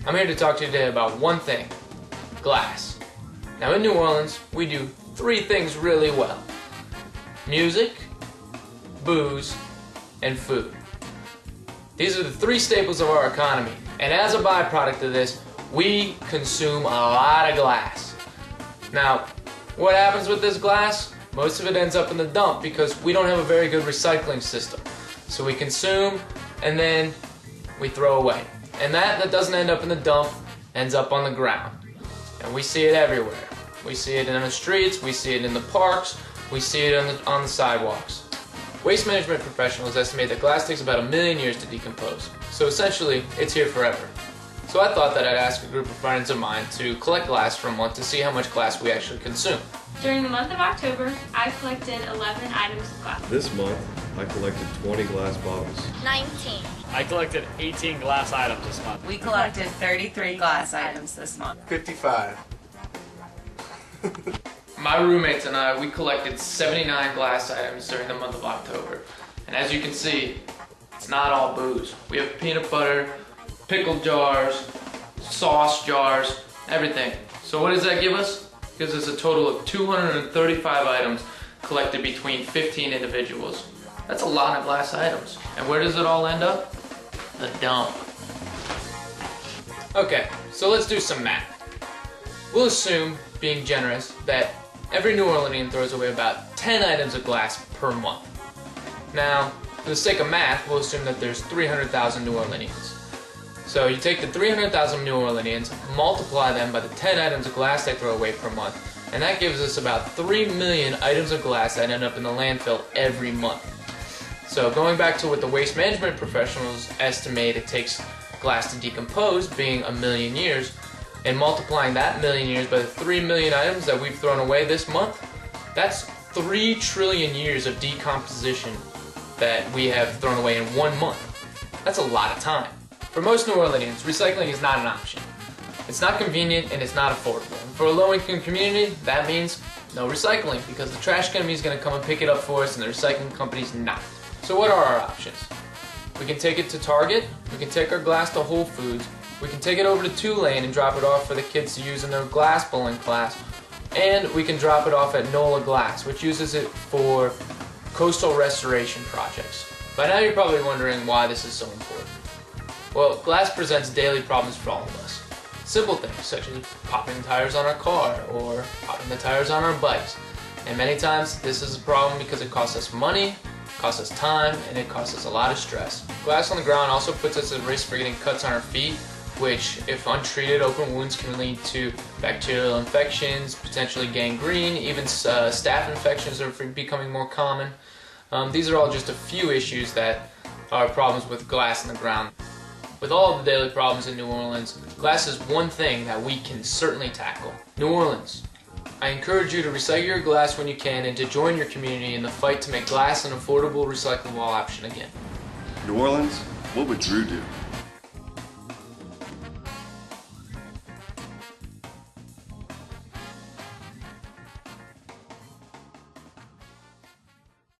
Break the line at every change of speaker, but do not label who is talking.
I'm here to talk to you today about one thing: glass. Now in New Orleans, we do three things really well: music, booze, and food. These are the three staples of our economy, and as a byproduct of this, we consume a lot of glass. Now, what happens with this glass? Most of it ends up in the dump because we don't have a very good recycling system. So we consume and then we throw away. And that doesn't end up in the dump, ends up on the ground. And we see it everywhere. We see it in the streets, we see it in the parks, we see it on the sidewalks. Waste management professionals estimate that glass takes about 1 million years to decompose. So essentially, it's here forever. So I thought that I'd ask a group of friends of mine to collect glass for a month to see how much glass we actually consume.
During the month of October, I collected 11 items of glass.
This month, I collected 20 glass bottles.
19.
I collected 18 glass items this month.
We collected 33 glass items this month.
55.
My roommates and I, we collected 79 glass items during the month of October. And as you can see, it's not all booze. We have peanut butter, pickle jars, sauce jars, everything. So what does that give us? It gives us a total of 235 items collected between 15 individuals. That's a lot of glass items. And where does it all end up? The dump. Okay, so let's do some math. We'll assume, being generous, that every New Orleanian throws away about 10 items of glass per month. Now, for the sake of math, we'll assume that there's 300,000 New Orleanians. So you take the 300,000 New Orleanians, multiply them by the 10 items of glass they throw away per month, and that gives us about 3 million items of glass that end up in the landfill every month. So going back to what the waste management professionals estimate it takes glass to decompose, being 1 million years, and multiplying that 1 million years by the 3 million items that we've thrown away this month, that's 3 trillion years of decomposition that we have thrown away in 1 month. That's a lot of time. For most New Orleanians, recycling is not an option. It's not convenient and it's not affordable. And for a low-income community, that means no recycling because the trash company is going to come and pick it up for us and the recycling company's not. So what are our options? We can take it to Target, we can take our glass to Whole Foods, we can take it over to Tulane and drop it off for the kids to use in their glass bowling class, and we can drop it off at NOLA Glass, which uses it for coastal restoration projects. By now you're probably wondering why this is so important. Well, glass presents daily problems for all of us. Simple things such as popping the tires on our car or popping the tires on our bikes. And many times this is a problem because it costs us money, costs us time, and it costs us a lot of stress. Glass on the ground also puts us at risk for getting cuts on our feet, which, if untreated, open wounds can lead to bacterial infections, potentially gangrene, even staph infections are becoming more common. These are all just a few issues that are problems with glass in the ground. With all of the daily problems in New Orleans, glass is one thing that we can certainly tackle. New Orleans, I encourage you to recycle your glass when you can and to join your community in the fight to make glass an affordable, recyclable option again.
New Orleans, what would Drew do?